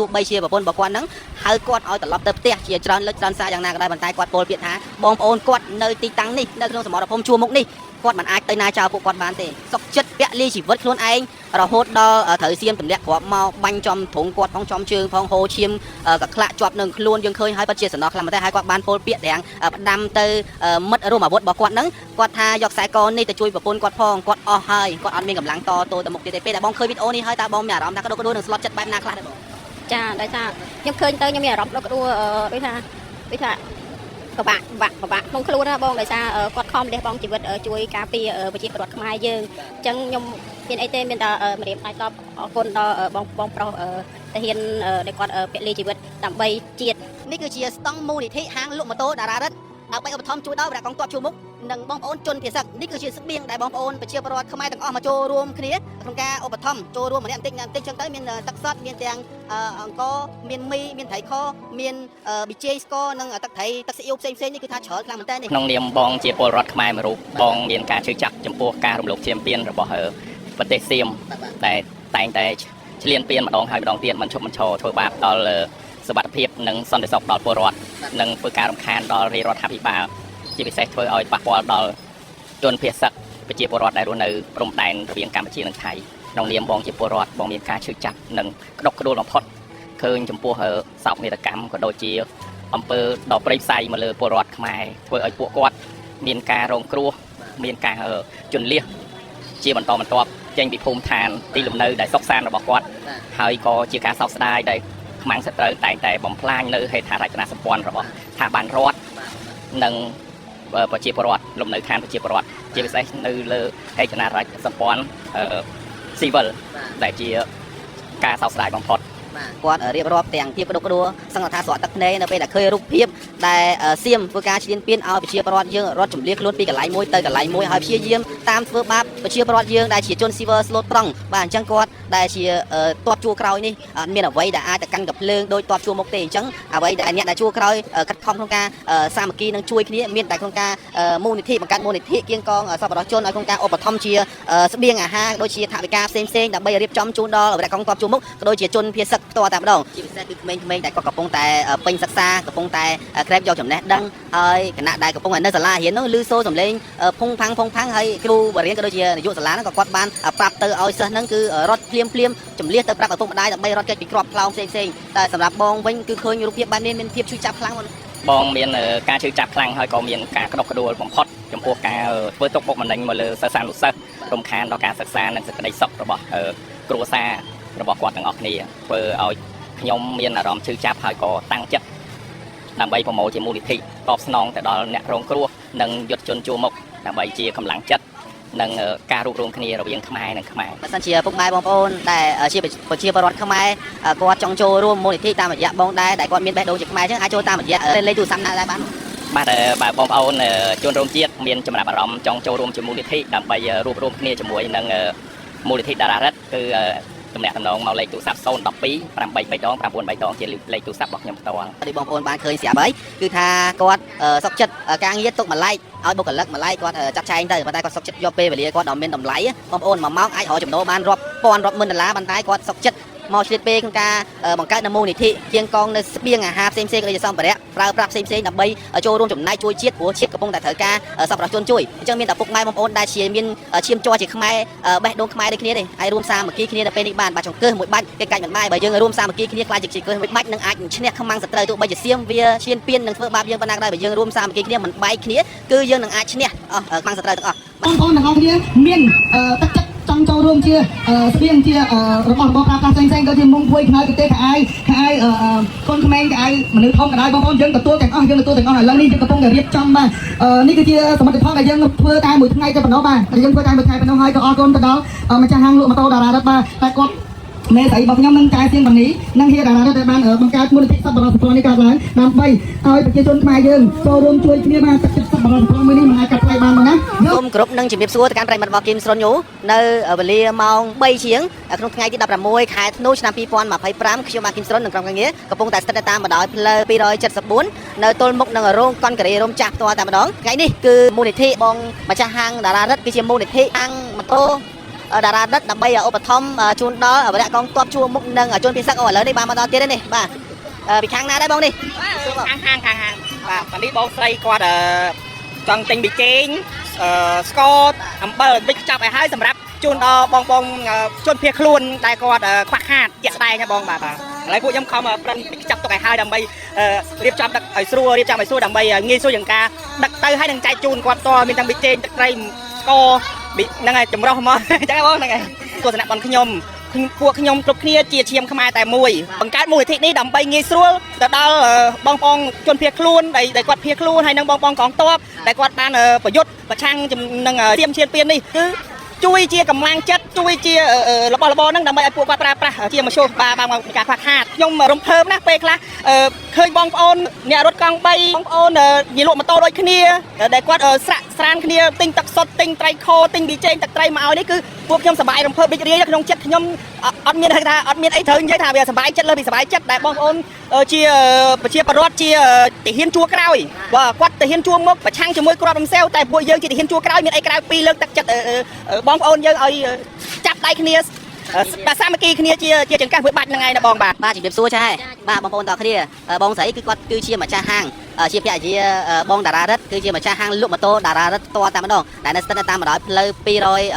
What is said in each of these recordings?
ពួក3ជាប្រពន្ធរបស់គាត់ហ្នឹងហៅគាត់ឲ្យត្រឡប់ទៅផ្ទះជាច្រើនលើកច្រើនសារយ៉ាងណាក៏ដោយប៉ុន្តែគាត់ពោលពាក្យថាបងប្អូនគាត់នៅទីតាំងនេះនៅក្នុងសមរភូមិជួរមុខនេះគាត់មិនអាចទៅណាចោលពួកគាត់បានទេសុខចិត្តពលីជីវិតខ្លួនឯងរហូតដល់ត្រូវសៀមទម្លាក់គ្រាប់មកបាញ់ចំទ្រុងគាត់ផងចំជើងផងហូរឈាមកក្លាក់ជាប់នឹងខ្លួនយើងឃើញហើយពិតជាសំណោះខ្លាំងមែនទេហើយគាត់បានពោលពាក្យទាំងផ្ដាំទៅមិត្តរួមអាវុធរបស់គាត់ហ្នឹងគាត់ថាយកខ្សែកនេះទៅជួយប្រពន្ធគាត់ផងគាត់អស់ហើយគាត់អត់មានកម្លាំងតទល់ទៅមុខទៀតទេពេលដែលបងឃើញវីដេអូនេះហើយតើបងមានអារម្មណ៍ថាក្តុកក្តួលនឹងស្លុតចិត្តបែបណាខ្លះដែរបងចាដោយសារខ្ញុំឃើញទៅខ្ញុំមានអារម្មណ៍ក្តុកក្តួលដូចថាពិបាកក្នុងខ្លួនណាបងដោយសារគាត់ខំលះបង់ជីវិតជួយការពារប្រជាពលរដ្ឋខ្មែរយើងអញ្ចឹងខ្ញុំមានអីទេមានតែម្រាមដៃតបអរគុណដល់បងប្រុសតាហ៊ានដែលគាត់ពលីជីវិតដើម្បីជាតិនេះគឺជាស្តង់មូលនិធិហាងលក់ម៉ូតូតារារិទ្ធដើម្បីឧបត្ថម្ភជួយដល់វរៈកងទ័ពជួរមុខនិងបងប្អូនជនភាសានេះគឺជាស្បៀងដែលបងប្អូនប្រជាពលរដ្ឋខ្មែរទាំងអស់មកចូលរួមគ្នាក្នុងការឧបត្ថម្ភចូលរួមម្នាក់បន្តិចចឹងទៅមានទឹកសុទ្ធមានទាំងអង្គមានមីមានត្រីខមានប៊ីចេងស្ករនិងទឹកត្រីទឹកស៊ីអ៊ូផ្សេងនេះគឺថាច្រើនខ្លាំងមែនតើនេះក្នុងនាមបងជាពលរដ្ឋខ្មែរមួយរូបបងមានការជឿជាក់ចំពោះការរំលោភឈាមពានរបស់ប្រទេសសៀមដែលតែងតែឆ្លៀនពៀនម្ដងហើយម្ដងទៀតមិនឈប់មិនឈរធ្វើបាបដល់សុខភាពនិងសន្តិសុខដល់ពលរដ្ឋនិងធ្វើការរំខានដល់រាជរដ្ឋាភិបាលជាពិសេសធ្វើឲ្យប៉ះពាល់ដល់ជនភៀសសឹកប្រជាពលរដ្ឋដែលរស់នៅព្រំដែនរវាងកម្ពុជានិងថៃក្នុងនាមបងជាពលរដ្ឋបងមានការជឿជាក់និងក្តុកក្តួលបំផុតឃើញចំពោះសោកនាដកម្មក៏ដូចជាអំពើដ៏ព្រៃផ្សៃមកលើពលរដ្ឋខ្មែរធ្វើឲ្យពួកគាត់មានការរងគ្រោះមានការជន់លៀសជាបន្តបន្ទាប់ចេញពីភូមិឋានទីលំនៅដែលសុខសាន្តរបស់គាត់ហើយក៏ជាការសោកស្ដាយដែលខ្មាំងសត្រូវតែងតែបំផ្លាញនៅហេដ្ឋារចនាសម្ព័ន្ធរបស់ស្ថាប័នរដ្ឋនិងប្រជាពលរដ្ឋលំនៅឋានប្រជាពលរដ្ឋជាពិសេសនៅលើហេដ្ឋារចនាសម្ព័ន្ធស៊ីវិលដែលជាការសោកស្ដាយបំផុតគាត់រៀបរាប់ទាំងភាពក្តុកក្តួលសង្ឃថាស្រក់ទឹកភ្នែកនៅពេលដែលឃើញរូបភាពដែលសៀមធ្វើការឈ្លានពានឲ្យប្រជាពលរដ្ឋយើងរត់ជំនះខ្លួនពីកន្លែងមួយទៅកន្លែងមួយហើយព្យាយាមតាមធ្វើបាបប្រជាពលរដ្ឋយើងដែលជាជនស៊ីវិលស្លូតត្រង់បាទអញ្ចឹងគាត់ដែលជាតបជួរក្រោយនេះអត់មានអ្វីដែលអាចទៅកាន់កំភ្លើងដោយតបជួរមុខទេអញ្ចឹងអ្វីដែលអ្នកដែលជួរក្រោយខិតខំក្នុងការសាមគ្គីនឹងជួយគ្នាមានតែក្នុងការមូលនិធិបង្កើតមូលនិធិគៀងកងសប្បុរសជនឲ្យក្នុងការឧបត្ថម្ភជាស្បៀងអាហារដូចជាថវិកាផ្សេងដើម្បីរៀបចំជូនដល់វរៈកងទ័ពជួរមុខក៏ដូចជាជនភៀសសឹកផ្ទាល់តែម្ដងជាពិសេសគឺក្មេងៗដែលគាត់កំពុងតែពេញសិក្សាកំពុងតែក្រែបយកចំណេះដឹងហើយគណៈដែលកំពុងនៅសាលារៀននោះឮសូរសំឡេងភុងផាំងហើយគ្រូបរិញ្ញាក៏ដូចជានាយកសាលាហ្នឹងក៏គាត់បានប្រាប់ទៅឲ្យសិស្សហ្នឹងគឺរត់ភ្លាមចម្លៀសទៅប្រាប់ឪពុកម្ដាយដើម្បីរត់គេចពីក្របខ្លោងផ្សេងតែសម្រាប់បងវិញគឺឃើញរូបភាពបែបនេះមានភាពឈឺចាប់ខ្លាំងបងមានការជឿចាប់ខ្លាំងហើយក៏មានការក្តុកក្តួលបំផុតចំពោះការធ្វើទុកបុកម្នេញមកលើសិស្សានុសិស្សរំខានដល់ការសិក្សានិងសេចក្តីសុខរបស់គ្រួសាររបស់គាត់ទាំងអស់គ្នាធ្វើឲ្យខ្ញុំមានអារម្មណ៍ឈឺចាប់ហើយក៏តាំងចិត្តដើម្បីប្រមូលជាមូលនិធិតបស្នងទៅដល់អ្នករងគ្រោះនិងយុទ្ធជនជួរមុខដើម្បីជាកម្លាំងចិត្តនិងការរួបរวมគ្នារវាងខ្មែរនិងខ្មែរបើសិនជាពុកម៉ែបងប្អូនដែលជាប្រជាពលរដ្ឋខ្មែរគាត់ចង់ចូលរួមមូលនិធិតាមរយៈបងដែរដែលគាត់មានបេះដូងជាខ្មែរអញ្ចឹងអាចចូលតាមរយៈលេខទូរស័ព្ទណាដែរបានបាទបើបងប្អូនជនរួមជាតិមានចំណាប់អារម្មណ៍ចង់ចូលរួមជាមូលនិធិដើម្បីរួបរวมគ្នាជាមួយនឹងមូលនិធិតារារិទ្ធគឺទំនាក់ទំនងមកលេខទូរស័ព្ទ012 832 932ជាលេខទូរស័ព្ទរបស់ខ្ញុំផ្ទាល់ដូចបងប្អូនបានឃើញស្រាប់ហើយគឺថាគាត់សុខចិត្តការងារទុកម្លាយឲ្យបុគ្គលិកម្លាយគាត់ចាត់ចែងទៅប៉ុន្តែគាត់សុខចិត្តយកពេលវេលាគាត់ដល់មានតម្លៃបងប្អូន1ម៉ោងអាចរកចំណូលបានរាប់ពាន់រាប់ម៉ឺនដុល្លារប៉ុន្តែគាត់សុខចិត្តមកឆ្លៀតពេលក្នុងការបង្កើតមូលនិធិគៀងកងនៅស្បៀងអាហារផ្សេងដូចជាសម្ភារៈប្រើប្រាស់ផ្សេងដើម្បីចូលរួមចំណែកជួយជាតិព្រោះជាតិកំពុងតែត្រូវការសប្បុរសជនជួយអញ្ចឹងមានតែពុកម៉ែបងប្អូនដែលជាមានឈាមជ័រជាខ្មែរបេះដូងខ្មែរដូចគ្នាទេហើយរួមសាមគ្គីគ្នានៅពេលនេះបានចង្កឹះមួយបាច់គេកាច់មិនបាយបើយើងរួមសាមគ្គីគ្នាខ្លាចជាចង្កឹះមួយបាច់នឹងអាចឈ្នះខ្មាំងសត្រូវទោះបីជាសៀមវាឈានពៀននឹងធ្វើបាបយើងប៉ុណ្ណាក៏ដោយបើយើងរួមសាមគ្គីគ្នាមិនបែកគ្នាគឺយើងនឹងអាចឈ្នះខ្មាំងសត្រូវទាំងអស់បងប្អូនទាំងអស់គ្នាមានទឹកចិត្តចង់ចូលរួមជាស្បៀងជារបស់របរប្រើប្រាស់ផ្សេងដូចជាមុំភួយខ្នើយប្រទេសខែកូនក្មេងខែមនុស្សធំក៏ដោយបងប្អូនយើងទទួលទាំងអស់ឥឡូវនេះយើងកំពុងតែរៀបចំបាទនេះគឺជាសមិទ្ធផលដែលយើងធ្វើតែមួយថ្ងៃតែប៉ុណ្ណោះបាទយើងធ្វើតែមួយថ្ងៃប៉ុណ្ណោះហើយក៏អរគុណទៅដល់ម្ចាស់ហាងលក់ម៉ូតូតារារិទ្ធបាទតែគាត់មេស្រីរបស់ខ្ញុំនឹងកែសៀងបនីនិងហេតារាដែលបានបង្កើតមូលនិធិសប្បុរសជននេះកើតឡើងដើម្បីឲ្យប្រជាជនខ្មែរយើងចូលរួមជួយគ្នាបានទឹកចិត្តសប្បុរសជនមួយនេះមិនអាចកាត់ថ្លៃបានមកណាសូមគ្រប់នឹងជំរាបសួរទៅកាន់ប្រិយមិត្តរបស់គីមស្រុនញូនៅវេលាម៉ោង3ជាងក្នុងថ្ងៃទី16ខែធ្នូឆ្នាំ2025ខ្ញុំបាទគីមស្រុននិងក្រុមការងារកំពុងតែស្ថិតនៅតាមបណ្ដោយផ្លូវ274នៅទល់មុខនឹងរោងកុនការីរោមចាស់ផ្ទាល់តែម្ដងថ្ងៃនេះគឺមូលនិធិបងម្ចាស់ហាងតារារិទ្ធគឺជាមូលនិធិហាងម៉ូតូ តារាដិតដើម្បីឧបត្ថម្ភជូនដល់វគ្គកងទ័ពជួរមុខនិងជនពិស័កឥឡូវនេះបានមកដល់ទៀតនេះបាទពីខាងណាដែរបងនេះខាងបាទនេះបងស្រីគាត់ចង់ទិញប៊ីចេងស្ករអំបិលវិចចាប់ឲ្យហើយសម្រាប់ជូនដល់បងជនភៀសខ្លួនដែលគាត់ខ្វះខាតជាក់ស្ដែងណាបងបាទឥឡូវពួកខ្ញុំខំប្រឹងចាប់ទុកឲ្យហើយដើម្បីរៀបចំដឹកឲ្យស្រួលដើម្បីងាយស្រួលយ៉ាងការដឹកទៅហើយនឹងចែកជូនគាត់តមានទាំងប៊ីចេងទឹកត្រីស្ករហ្នឹងហើយចម្រោះមកអញ្ចឹងបងហ្នឹងហើយទស្សនៈបងខ្ញុំពួកខ្ញុំគ្រប់គ្នាជាឈាមខ្មែរតែមួយបង្កើតមូលនិធិនេះដើម្បីងាយស្រួលទៅដល់បងប្អូនជនភៀសខ្លួនដែលគាត់ភៀសខ្លួនហើយនឹងបងប្អូនកងទ័ពដែលគាត់បានប្រយុទ្ធប្រឆាំងនឹងសៀមឈានពៀននេះគឺជួយជាកម្លាំងចិត្តជួយជារបស់របរហ្នឹងដើម្បីឲ្យពួកគាត់ប្រើប្រាស់ជាមធ្យោបាយបានមកការខ្វះខាតខ្ញុំរំភើបណាស់ពេលខ្លះឃើញបងប្អូនអ្នករត់កង់3បងប្អូននិយាយលក់ម៉ូតូដូចគ្នាដែលគាត់ស្រានគ្នាទិញទឹកសុទ្ធទិញត្រីខទិញប៊ីចេងទឹកត្រីមកឲ្យនេះគឺពួកខ្ញុំសប្បាយរំភើបរីករាយក្នុងចិត្តខ្ញុំអត់មានអីត្រូវនិយាយថាវាសប្បាយចិត្តលើពីសប្បាយចិត្តដែលបងប្អូនជាប្រជាពលរដ្ឋជាទាហានជួរក្រោយបើគាត់ទាហានជួរមុខប្រឆាំងជាមួយគ្រាប់រំសេវតែពួកយើងជាទាហានជួរក្រោយមានអីក្រៅពីលើកទឹកចិត្តបងប្អូនយើងឲ្យចាប់ដៃគ្នាបាទសាមគ្គីគ្នាជាចង្កេះធ្វើបាច់ហ្នឹងឯងណាបងបាទ ជំរាបសួរចា៎បាទបងប្អូនតគ្នាបងស្រីគឺគាត់គឺជាម្ចាស់ហាងជាភរិយាបងតារារិទ្ធគឺជាម្ចាស់ហាងលក់ម៉ូតូតារារិទ្ធផ្ទាល់តែម្ដងដែលនៅស្ថិតនៅតាមបណ្ដោយផ្លូវ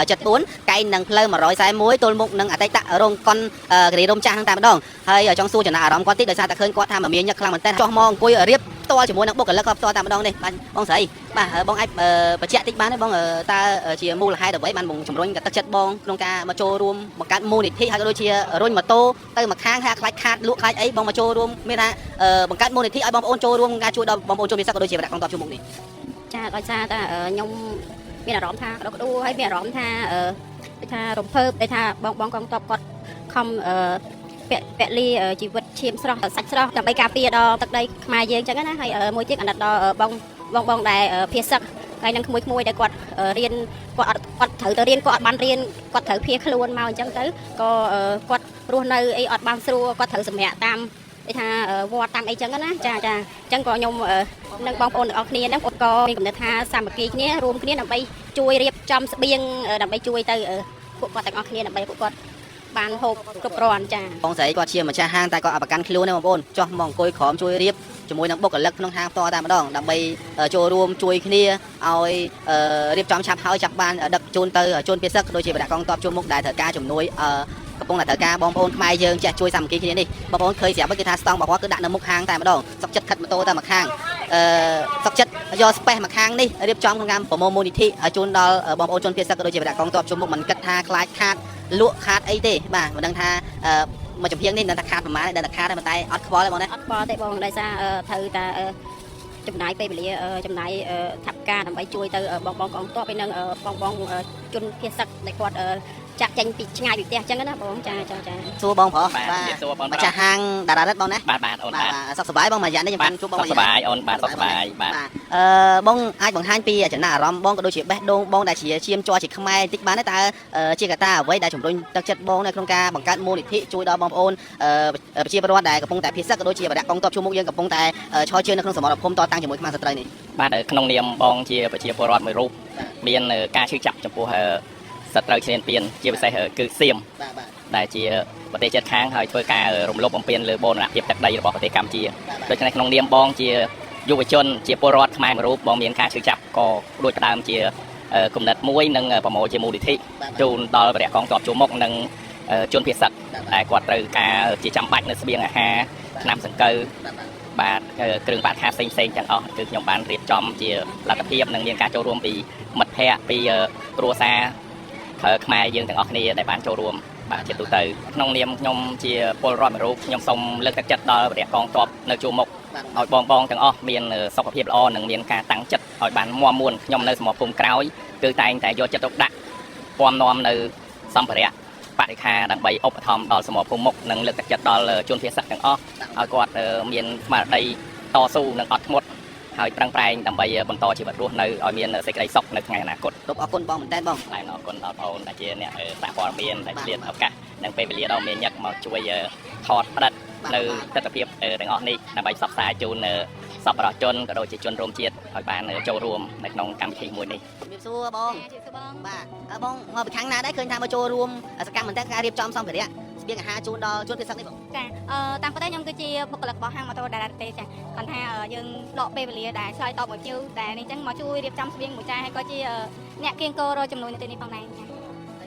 274កែងនឹងផ្លូវ141ទល់មុខនឹងអតីតរោងកុនគិរីរំចាស់ហ្នឹងតែម្ដងហើយចង់សួរចំណាអារម្មណ៍គាត់តិចដោយសារតែឃើញគាត់ថាមមាញឹកខ្លាំងមែនតើចុះមកអង្គុយរៀបផ្ទាល់ជាមួយនឹងបុគ្គលិកគាត់ផ្ទាល់តែម្ដងនេះបាទបងស្រីបាទបងអាចបញ្ជាក់តិចបានទេបងតើជាមូលហេតុអ្វីបានបងជំរុញទឹកចិត្តបងក្នុងការមកចូលរួមបង្កើតមូលនិធិហើយក៏ដូចជារុញម៉ូតូទៅមកខាងថាខ្លាច់ខាតលក់ខ្លាច់អីបងមកចូលរួមមានថាបង្កើតមូលនិធិឲ្យបងប្អូនចូលរួមការជួយដល់បងប្អូនជនពិសេសក៏ដូចជាវគ្គកងទ័ពជួរមុខនេះចាដោយសារតែខ្ញុំមានអារម្មណ៍ថាក្តុកក្តួលហើយមានអារម្មណ៍ថាដូចថារំភើបដែលថាបងកងទ័ពគាត់ខំពលីជីវិតឈាមស្រស់សាច់ស្រស់ដើម្បីការពារដល់ទឹកដីខ្មែរយើងអញ្ចឹងណាហើយមួយទៀតអាណិតដល់បងដែលភៀសសឹកហើយនឹងក្មួយដែលគាត់រៀនគាត់ត្រូវទៅរៀនគាត់អត់បានរៀនគាត់ត្រូវភៀសខ្លួនមកអញ្ចឹងទៅក៏គាត់រស់នៅអីអត់បានស្រួលគាត់ត្រូវសម្រាកតាមគេថាវត្តតាមអីចឹងណាចាអញ្ចឹងក៏ខ្ញុំនិងបងប្អូនទាំងអស់គ្នាហ្នឹងក៏មានគំនិតថាសាមគ្គីគ្នារួមគ្នាដើម្បីជួយរៀបចំស្បៀងដើម្បីជួយទៅពួកគាត់ទាំងអស់គ្នាដើម្បីពួកគាត់បានហូបគ្រប់គ្រាន់ចាបងស្រីគាត់ជាម្ចាស់ហាងតែគាត់អត់ប្រកាន់ខ្លួនទេបងប្អូនចុះមកអង្គុយក្រោមជួយរៀបជាមួយនឹងបុគ្គលិកក្នុងហាងផ្ទាល់តែម្ដងដើម្បីចូលរួមជួយគ្នាឲ្យរៀបចំឆាប់ហើយចាប់បានដឹកជូនទៅជនពិសឹកដូចជាវគ្គកងទ័ពជួរមុខដែលត្រូវការជំនួយកំពុងតែត្រូវការបងប្អូនខ្មែរយើងចេះជួយសាមគ្គីគ្នានេះបងប្អូនឃើញស្រាប់គឺថាស្តង់របស់គាត់គឺដាក់នៅមុខហាងតែម្ដងសុកចិត្តខិតម៉ូតូតែមួយខាងសុកចិត្តយកស្ពេសមួយខាងនេះរៀបចំក្នុងការប្រមូលមូលនិធិឲ្យជូនដល់បងប្អូនជនពិសឹកក៏ដូចជាវគ្គកងទ័ពជួរមុខមិនគិតថាខ្លាចខាតលក់ខាតអីទេបាទមិនដឹងថាមកចំហៀងនេះដឹងថាខាតប្រមាណដឹងថាខាតតែប៉ុន្តែអត់ខ្វល់ទេបងណាអត់ខ្វល់ទេបងដោយសារត្រូវតែចំណាយពេលវេលាចំណាយថវិកាដើម្បីជួយទៅបងកងទ័ពហើយនឹងបងជនភៀសសឹកដែលគាត់ចាក់ចេញពីឆ្ងាយពីផ្ទះអញ្ចឹងណាបងចាសួរបងប្រុសបាទម្ចាស់ហាងតារារិទ្ធបងណាបាទអូនបាទសុខសប្បាយបងមួយរយៈនេះខ្ញុំបានជួបបងមួយរយៈសប្បាយអូនបាទសុខសប្បាយបាទបងអាចបង្ហាញពីចំណាអារម្មណ៍បងក៏ដូចជាបេះដូងបងដែលជាឈាមជ័រជាខ្មែរបន្តិចបានទេតើជាកត្តាអ្វីដែលជំរុញទឹកចិត្តបងនៅក្នុងការបង្កើតមូលនិធិជួយដល់បងប្អូនប្រជាពលរដ្ឋដែលកំពុងតែភៀសសឹកក៏ដូចជាវគ្គកងទ័ពជួរមុខយើងកំពុងតែឈរជើងនៅក្នុងសមរភូមិតតាំងជាមួយខ្មែរសត្រូវនេះបាទក្នុងនាមបងជាប្រជាពលរដ្ឋមួយរូបមានការឈឺចាប់ចំពោះសត្រូវឈ្លានពានជាពិសេសគឺសៀមដែលជាប្រទេសជិតខាងហើយធ្វើការរំលោភបំពានលើបូរណភាពទឹកដីរបស់ប្រទេសកម្ពុជាដូច្នេះក្នុងនាមបងជាយុវជនជាពលរដ្ឋខ្មែរមួយរូបបងមានការឈឺចាប់ក៏ដូចផ្ដើមជាគំនិតមួយនិងប្រមូលជាមូលនិធិជូនដល់វគ្គកងទ័ពជួរមុខនិងជនភៀសសឹកដែលគាត់ត្រូវការជាចាំបាច់នៅស្បៀងអាហារថ្នាំសង្កូវបាទគ្រឿងបរិក្ខារផ្សេងទាំងអស់គឺខ្ញុំបានរៀបចំជាលទ្ធភាពនិងមានការចូលរួមពីមិត្តភ័ក្តិពីគ្រួសារខ្មែរយើងទាំងអស់គ្នាដែលបានចូលរួមបាទជាទូទៅក្នុងនាមខ្ញុំជាពលរដ្ឋមួយរូបខ្ញុំសូមលើកទឹកចិត្តដល់វគ្គកងទ័ពនៅជួរមុខឲ្យបងទាំងអស់មានសុខភាពល្អនិងមានការតាំងចិត្តឲ្យបានមាំមួនខ្ញុំនៅសមរភូមិក្រោយគឺតែងតែយកចិត្តទុកដាក់ពំនាំនៅសម្ភារៈបរិក្ខារដើម្បីឧបត្ថម្ភដល់សមរភូមិមុខនិងលើកទឹកចិត្តដល់ជនភៀសសឹកទាំងអស់ឲ្យគាត់មានស្មារតីតស៊ូនិងអត់ធ្មត់ហើយប្រឹងប្រែងដើម្បីបន្តជីវិតរស់នៅឲ្យមានសេចក្តីសុខនៅថ្ងៃអនាគតសូមអរគុណបងមែនតើបងអរគុណដល់បងដែលជាអ្នកសហព័ន្ធមានដែលឆ្លៀតឱកាសនិងពេលវេលាដ៏មានញឹកមកជួយថតផ្តិតនៅទស្សនវិជ្ជាទាំងអស់នេះដើម្បីផ្សព្វផ្សាយជូន សប្បុរសជនក៏ដូចជាជនរួមជាតិឲ្យបានចូលរួមនៅក្នុងកម្មវិធីមួយនេះ ជំរាបសួរបងបាទបងមកពីខាងណាដែរឃើញថាមកចូលរួមសកម្មភាពការរៀបចំសម្ភារៈស្បៀងអាហារជូនដល់ជនពិសេសនេះបង ចាតាមពិតខ្ញុំគឺជាបុគ្គលិករបស់ហាងម៉ូតូដារ៉ាទេចាគាត់ថាយើងដកពេលវេលាដែលឆ្លើយតបមកជឿតែនេះអញ្ចឹងមកជួយរៀបចំស្បៀងមួយចាហើយក៏ជាអ្នកគៀងគររចំនួននៅទីនេះផងដែរចា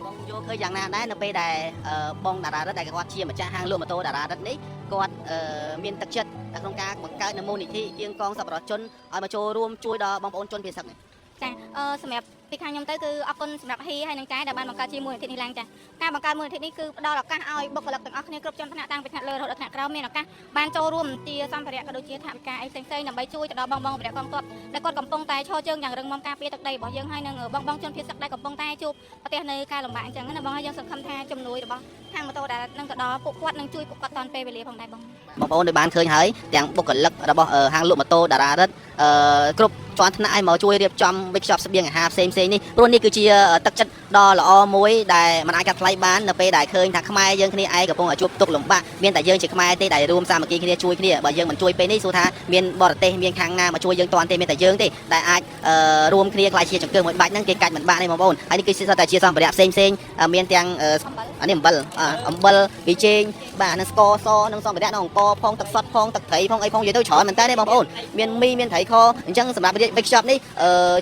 បងយកឃើញយ៉ាងណាដែរនៅពេលដែលបងតារារិទ្ធដែលគាត់ជាម្ចាស់ហាងលក់ម៉ូតូតារារិទ្ធនេះគាត់មានទឹកចិត្តក្នុងការបង្កើតនូវមូលនិធិគៀងកងសប្បុរសជនឲ្យមកចូលរួមជួយដល់បងប្អូនជនពិសេសនេះ ចាសម្រាប់ពីខាងខ្ញុំទៅគឺអរគុណសម្រាប់ហ៊ីហើយនឹងចៃដែលបានបង្កើតជាមួយនីតិនេះឡើងចាការបង្កើតមួយនីតិនេះគឺផ្ដល់ឱកាសឲ្យបុគ្គលិកទាំងអស់គ្នាគ្រប់ជាន់ថ្នាក់តាំងពីថ្នាក់លើរហូតដល់ថ្នាក់ក្រោមមានឱកាសបានចូលរួមជាសម្ភារៈក៏ដូចជាថវិកាអីផ្សេងៗដើម្បីជួយទៅដល់បងៗព្រះកងទ័ពដែលគាត់កំពុងតែឈរជើងយ៉ាងរឹងមាំការពារទឹកដីរបស់យើងហើយនឹងបងជនភៀសដែលកំពុងតែជួបប្រទះនៅការលំបាកអញ្ចឹងណាបងហើយយើងសង្ឃឹមថាជំនួយរបស់ហាងម៉ូតូដែលនឹងទៅដល់ពួកគាត់នឹងជួយពួកគាត់តាន់ពេលវេលាផងដែរបងប្អូនបានឃើញហើយទាំងបុគ្គលិករបស់ហាងលក់ម៉ូតូតារារិទ្ធគ្រប់ជាន់ថ្នាក់ឲ្យមកជួយរៀបចំវិក្យស្បៀងអាហារផ្សេងៗនេះព្រោះនេះគឺជាទឹកចិត្តដ៏ល្អមួយដែលមិនអាចកាត់ថ្លៃបាននៅពេលដែលឃើញថាខ្មែរយើងគ្នាឯងកំពុងជួបទុក្ខលំបាកមានតែយើងជាខ្មែរទេដែលរួមសាមគ្គីគ្នាជួយគ្នាបើយើងមិនជួយពេលនេះសួរថាមានបរទេសមានខាងណាមកជួយយើងតាន់ទេមានតែយើងទេដែលអាចរួមគ្នាខ្លាយជាចង្គើមួយបាច់ហ្នឹងគេកាច់មិនបានទេបងប្អូនហើយនេះគឺសិតតែជាសម្ភារៈផ្សេងមានទាំងអានេះអំបិលប៊ីចេងបាទនឹងស្ករសនឹងសម្ភារៈនឹងអង្គផងទឹកសុទ្ធផងទឹកត្រីផងអីផងនិយាយទៅច្រើនមែនតើទេបងប្អូនមានមីមានត្រីខអញ្ចឹងសម្រាប់វិកช็อปនេះ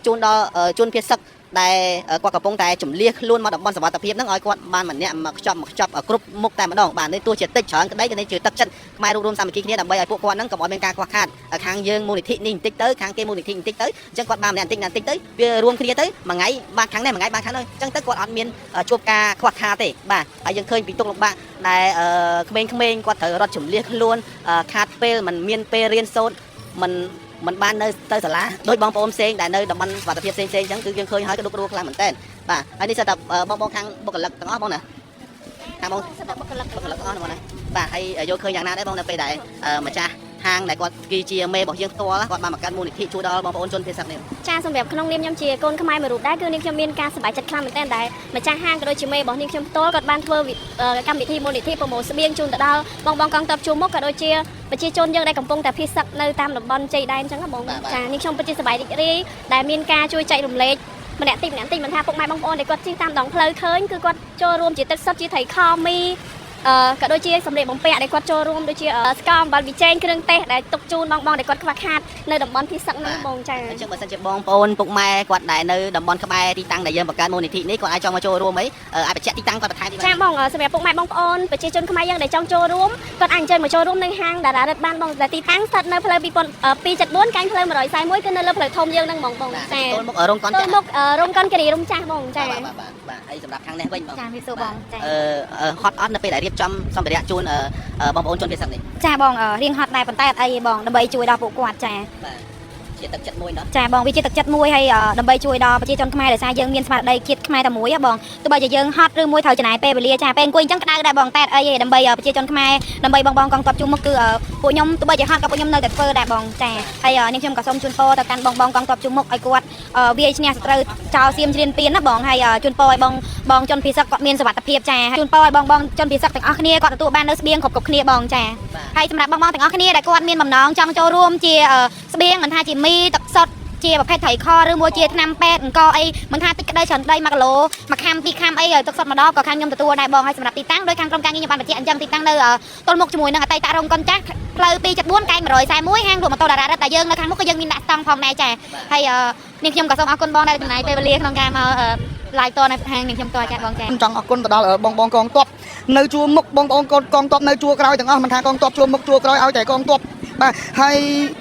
ជូនដល់ជនភៀសសឹកដែលគាត់កំពុងតែជំលះខ្លួនមកតំបន់សុវត្ថិភាពហ្នឹងឲ្យគាត់បានម្នាក់មកខ្ចប់គ្រប់មុខតែម្ដងបាទនេះទោះជាតិចច្រើនក្តីក៏នេះជាទឹកចិត្តខ្មែររួមសាមគ្គីគ្នាដើម្បីឲ្យពួកគាត់ហ្នឹងកុំឲ្យមានការខ្វះខាតខាងយើងមូលនិធិនេះបន្តិចទៅខាងគេមូលនិធិបន្តិចទៅអញ្ចឹងគាត់បានម្នាក់បន្តិចទៅវារួមគ្នាទៅមួយថ្ងៃបានខាងនេះមួយថ្ងៃបានខាងនោះអញ្ចឹងទៅគាត់អត់មានជួបការខ្វះខាតទេបាទហើយយើងឃើញពីទុកលំបាកដែលក្មេងៗគាត់ត្រូវរត់ជំលះខ្លួនខាតពេលមិនមានពេលរៀនសូត្រមិនបាននៅទៅសាលាដោយបងប្អូនផ្សេងដែលនៅតំបន់សុវត្ថិភាពផ្សេងៗអញ្ចឹងគឺយើងឃើញហើយក៏ដុករួខ្លាំងមែនតើបាទហើយនេះសិតតែបងខាងបុគ្គលិកទាំងអស់បងណាខាងបងបុគ្គលិកអស់ហ្នឹងបងណាបាទហើយយកឃើញយ៉ាងណាដែរបងនៅពេលដែលម្ចាស់ហាងដែលគាត់គឺជាមេរបស់យើងផ្ទាល់គាត់បានបង្កើតមូលនិធិជួយដល់បងប្អូនជនភៀសសឹកនេះចាសម្រាប់ក្នុងនាមខ្ញុំជាកូនខ្មែរមួយរូបដែរគឺនាងខ្ញុំមានការសប្បាយចិត្តខ្លាំងមែនទែនដែលម្ចាស់ហាងក៏ដូចជាមេរបស់នាងខ្ញុំផ្ទាល់គាត់បានធ្វើកម្មវិធីមូលនិធិប្រមូលស្បៀងជូនទៅដល់បងកងទ័ពជួរមុខក៏ដូចជាប្រជាជនយើងដែលកំពុងតែភៀសសឹកនៅតាមតំបន់ជ័យដែនអញ្ចឹងបងចានាងខ្ញុំពិតជាសប្បាយរីករាយដែលមានការជួយចែករំលែកម្នាក់តិចមិនថាពុកម៉ែបងប្អូនដែលគាត់ជិះតាមដងផ្លូវឃើញគឺគាត់ចូលរួមជាទឹកសុទ្ធជាត្រីខមីក៏ដូចជាសម្ភារបំពាក់ដែលគាត់ចូលរួមដូចជាស្ករអំបិលប៊ីចេងគ្រឿងទេសដែលទុកជូនបងដែលគាត់ខ្វះខាតនៅតំបន់ភៀសសឹកហ្នឹងបងចាអញ្ចឹងបើសិនជាបងប្អូនពុកម៉ែគាត់ដែលនៅតំបន់ក្បែរទីតាំងដែលយើងបង្កើតមូលនិធិនេះគាត់អាចចង់មកចូលរួមអីអាចបញ្ជាក់ទីតាំងគាត់បន្ថែមទៀតចាបងសម្រាប់ពុកម៉ែបងប្អូនប្រជាជនខ្មែរយើងដែលចង់ចូលរួមគាត់អាចអញ្ជើញមកចូលរួមនៅហាងតារារិទ្ធបានបងដែលទីតាំងស្ថិតនៅផ្លូវ274កាញ់ផ្លូវ141គឺនៅលើផ្លូវធំយើងហ្នឹងបងចាទល់មុខរោងកុនចាស់មុខរោងកុនគិរីរំចាស់បងចាបាទហើយសម្រាប់ខាងនេះវិញបងចាវាសួរបងចាហត់អត់នៅពេលដែលរៀបចំសម្ភារៈជូនបងប្អូនជនភៀសសឹកនេះចាបងរៀងហត់ដែរប៉ុន្តែអត់អីបងដើម្បីជួយដល់ពួកគាត់ចាបាទជាទឹកចិត្តមួយចាបងវាជាទឹកចិត្តមួយហើយដើម្បីជួយដល់ប្រជាជនខ្មែរដោយសារយើងមានស្មារតីជាតិខ្មែរតែមួយបងទោះបីជាយើងហត់ឬមួយត្រូវចំណាយពេលវេលាចាពេលអង្គុយអញ្ចឹងក្តៅដែរបងតែអីទេដើម្បីប្រជាជនខ្មែរដើម្បីបងកងទ័ពជួរមុខគឺពួកខ្ញុំទោះបីជាហត់ក៏ពួកខ្ញុំនៅតែធ្វើដែរបងចាហើយនេះខ្ញុំក៏សូមជូនពរទៅកាន់បងកងទ័ពជួរមុខឲ្យគាត់វាយឈ្នះសត្រូវចោលសៀមជ្រៀនពៀនណាបងហើយជូនពរឲ្យបងជនភៀសសឹកគាត់មានសុវត្ថិភាពចាជូនពរឲ្យបងជនភៀសសឹកទាំងអស់គ្នាគាត់ទទួលបាននៅស្បៀងគ្រប់គ្នាបងចាហើយសម្រាប់បងទាំងអស់គ្នាដែលគាត់មានបំណងចង់ចូលរួមជាស្បៀងមិនថាជាមីទឹកសុទ្ធជាប្រភេទត្រីខឬមួយជាថ្នាំពេទ្យអង្គអីមិនថាតិចក្តីច្រើនក្តី1គីឡូ1ខាំ2ខាំអីទឹកសុទ្ធម្ដងក៏ខាងខ្ញុំទទួលដែរបងហើយសម្រាប់ទីតាំងដោយខាងក្រុមការងារខ្ញុំបានបញ្ជាក់អញ្ចឹងទីតាំងនៅទល់មុខជាមួយនឹងអតីតរោងកុនចាស់ផ្លូវ274កែង141ហាងលក់ម៉ូតូតារារិទ្ធតែយើងនៅខាងមុខក៏យើងមានដាក់ស្តង់ផងដែរចាហើយនេះខ្ញុំក៏សូមអរគុណបងដែលចំណាយពេលវេលាក្នុងការមកឡាយតនៅហាងនេះខ្ញុំតចាបងចាចង់អរគុណទៅដល់បងកងទ័ពនៅជួរមុខបងប្អូនកងទ័ពនៅជួរក្រោយទាំងអស់មិនថាកងទ័ពជួរមុខជួរក្រោយឲ្យតែកងទ័ពបាទហើយ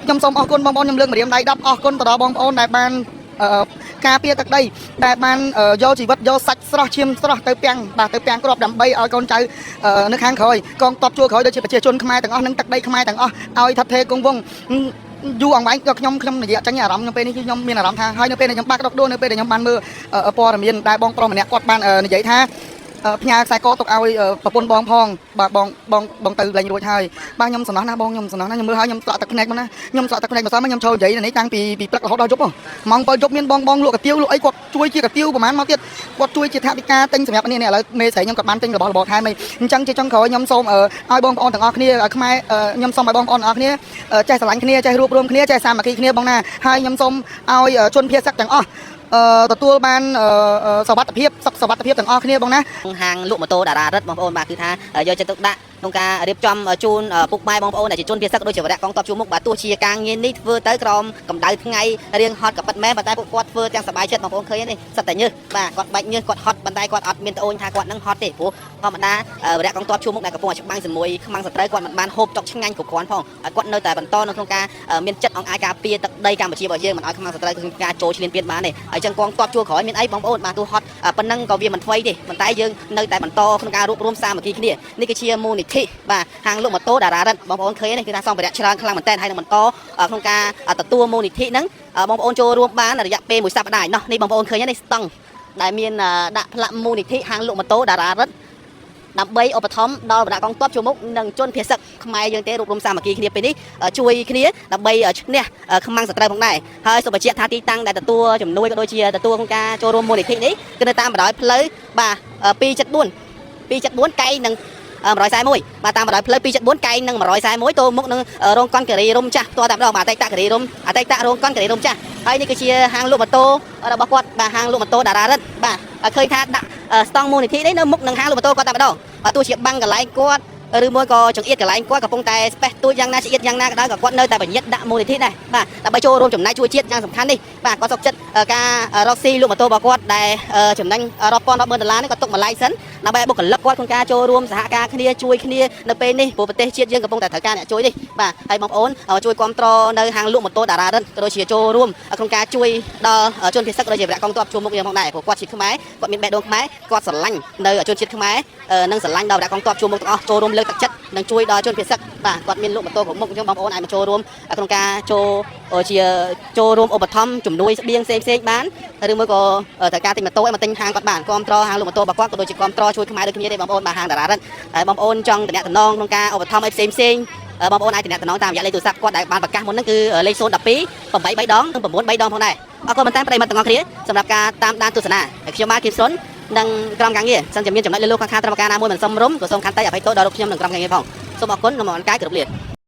ខ្ញុំសូមអរគុណបងប្អូនខ្ញុំលើកម្រាមដៃ10អរគុណទៅដល់បងប្អូនដែលបានការពារទឹកដីដែលបានយកជីវិតយកសាច់ស្រស់ឈាមស្រស់ទៅពាំងគ្រាប់ដើម្បីឲ្យកូនចៅនៅខាងក្រោយកងទ័ពជួរក្រោយដូចជាប្រជាជនខ្មែរទាំងអស់និងទឹកដីខ្មែរទាំងអស់ឲ្យថិតថេរគង់វង្សយូរអង្វែងក៏ខ្ញុំនិយាយចាញ់អារម្មណ៍ខ្ញុំពេលនេះគឺខ្ញុំមានអារម្មណ៍ថាហើយនៅពេលដែលខ្ញុំបាក់ដកដួលនៅពេលដែលខ្ញុំបានមើលព័ត៌មានដែលបងប្រុសម្នាក់គាត់បាននិយាយថាផ្ញើខ្សែកទុកឲ្យប្រពន្ធបងផងបាទបងទៅលេងរួចហើយបាទខ្ញុំសំណោះណាបងខ្ញុំសំណោះណាខ្ញុំមើលហើយខ្ញុំស្លាក់ទឹកភ្នែកមកណាខ្ញុំស្លាក់ទឹកភ្នែកម្សិលមកខ្ញុំចូលនិយាយនេះតាំងពីព្រឹករហូតដល់យប់ម៉ោង7យប់មានបងលក់កាទៀវលក់អីគាត់ជួយជាកាទៀវប្រហែលមកទៀត គាត់ជួយជាថវិកាទិញសម្រាប់នេះឥឡូវមេស្រីខ្ញុំគាត់បានទិញរបស់ថែមអញ្ចឹងជាចុងក្រោយខ្ញុំសូមឲ្យបងប្អូនទាំងអស់គ្នាខ្មែរខ្ញុំសូមឲ្យបងប្អូនទាំងអស់គ្នាចេះស្រឡាញ់គ្នាចេះរួបរวมគ្នាចេះសាមគ្គីគ្នាបងណាហើយខ្ញុំសូមឲ្យជនភៀសសឹកទាំងអស់ទទួលបានសុវត្ថិភាពសុខសុវត្ថិភាពទាំងអស់គ្នាបងណា ហាងលក់ម៉ូតូតារារិទ្ធបងប្អូនបាទគឺថាយកចិត្តទុកដាក់ក្នុងការរៀបចំជូនពុកម៉ែបងប្អូនដែលជាជនភៀសសឹកដូចជាវរៈកងទ័ពជួរមុខបាទទោះជាការងារនេះធ្វើទៅក្រោមកម្ដៅថ្ងៃរៀងហត់ក៏ប៉ិតមែនប៉ុន្តែពួកគាត់ធ្វើទាំងសប្បាយចិត្តបងប្អូនឃើញនេះសិតតែញើសបាទគាត់បាច់ញើសគាត់ហត់ប៉ុន្តែគាត់អត់មានត្អូញថាគាត់នឹងហត់ទេព្រោះធម្មតាវរៈកងទ័ពជួរមុខដែលកំពុងច្បាំងជាមួយខ្មាំងសត្រូវគាត់មិនបានហូបចុកឆ្ងាញ់គ្រប់គ្រាន់ផងហើយគាត់នៅតែបន្តនៅក្នុងការមានចិត្តអង្អាចការពារទឹកដីកម្ពុជារបស់យើងមិនឲ្យខ្មាំងសត្រូវក្នុងការចូលឈ្លានពានបានទេហើយចឹងកងទ័ពជួរក្រោយមានអីបងប្អូនបាទទោះហត់ប៉ុណ្ណឹងក៏វាមិនថ្មីទេប៉ុន្តែយើងនៅតែបន្តក្នុងការរួបរวมសាមគ្គីគ្នានេះគឺជាមូលនិធិបាទហាងលក់ម៉ូតូតារារិទ្ធបងប្អូនឃើញនេះគឺថាសម្ភារៈច្រើនខ្លាំងមែនតើហើយនឹងបន្តក្នុងការទទួលមូលនិធិហ្នឹងបងប្អូនចូលរួមបានរយៈពេល1សប្តាហ៍នេះបងប្អូនឃើញនេះស្តង់ដែលមានដាក់ផ្លាកមូលនិធិហាងលក់ម៉ូតូតារារិទ្ធដើម្បីឧបត្ថម្ភដល់វរៈកងទ័ពជួរមុខនិងជនភៀសសឹកខ្មែរយើងទេរួបរวมសាមគ្គីគ្នាពេលនេះជួយគ្នាដើម្បីឈ្នះខ្មាំងសត្រូវផងដែរហើយសូមបញ្ជាក់ថាទីតាំងដែលទទួលជំនួយក៏ដូចជាទទួលក្នុងការចូលរួមមូលនិធិនេះគឺនៅតាមបណ្ដោយផ្លូវបាទ274កែងនឹង141បាទតាមបណ្ដោយផ្លូវ274កែងនឹង141ទៅមុខនឹងរោងកុនការីរំចាស់ផ្ទាល់តែម្ដងបាទអតីតការីរំអតីតរោងកុនការីរំចាស់ហើយនេះគឺជាហាងលក់ម៉ូតូរបស់គាត់បាទហាងលក់ម៉ូតូតារារិទ្ធបាទឃើញថាដាក់ស្តង់មូលនិធិនេះនៅមុខនឹងហាងលក់ម៉ូតូគាត់តែម្ដងបាទទោះជាបាំងកន្លែងគាត់ឬមួយក៏ចង្អៀតកន្លែងគាត់កំពុងតែស្បេះទូចយ៉ាងណាចង្អៀតយ៉ាងណាក៏ដោយក៏គាត់នៅតែបញ្ញត្តិដាក់មូលនិធិដែរបាទដើម្បីចូលរួមចំណែកជួយជាតិយ៉ាងសំខាន់នេះបាទគាត់សុខចិត្តការរកស៊ីលក់ម៉ូតូរបស់គាត់ដែលចំណេញរាប់ពាន់រាប់ម៉ឺនដុល្លារនេះគាត់ទុកមួយឡែកសិនដើម្បីបុគ្គលិកគាត់ក្នុងការចូលរួមសហការគ្នាជួយគ្នានៅពេលនេះព្រោះប្រទេសជាតិយើងកំពុងតែត្រូវការអ្នកជួយនេះបាទហើយបងប្អូនជួយគ្រប់គ្រងនៅហាងលក់ម៉ូតូតារារិទ្ធក៏ដូចជាចូលរួមក្នុងការជួយដល់ជនភៀសសឹកដូចជាវរៈកងទ័ពជួរមុខយើងផងដែរព្រោះគាត់ជាខ្មែរគាត់មានបេះដូងខ្មែរគាត់ស្រឡាញ់នៅជនជាតិខ្មែរនិងស្រឡាញ់ដល់វរៈកងទ័ពជួរមុខទាំងអស់ចូលរួមលើកទឹកចិត្តនឹងជួយដល់ជនភៀសសឹកបាទគាត់មានលក់ម៉ូតូគ្រប់មុខអញ្ចឹងបងប្អូនអាចមកចូលរួមក្នុងការចូលរួមឧបត្ថម្ភជំនួយស្បៀងផ្សេងបានឬមួយក៏ត្រូវការទិញម៉ូតូឲ្យមកទិញហាងគាត់បានគ្រប់គ្រងហាងលក់ម៉ូតូរបស់គាត់ក៏ដូចជាគ្រប់គ្រងជួយខ្មែរដូចគ្នាទេបងប្អូនបាទហាងតារារិទ្ធហើយបងប្អូនចង់តំណតំណងក្នុងការឧបត្ថម្ភឲ្យផ្សេងបងប្អូនអាចតំណងតាមរយៈលេខទូរស័ព្ទគាត់ដែលបានប្រកាសមុនហ្នឹងគឺលេខ012 8 3ដងនិង9 3ដងផងដែរអរគុណមែនតើប្រិយមិត្តទាំងអស់គ្នាសម្រាប់ការតាមដានទស្សនាហើយខ្ញុំបាទគីមសុននិងក្រុមការងារសិនជាមានចំណុចលើលោកខាងត្រឹមការណាមួយមិនសមរម្យក៏សូមខន្តីអភ័យទោសដល់លោកខ្ញុំនិងក្រុមការងារផងសូមអរគុណនិងអរគុណកាយគ្រប់លា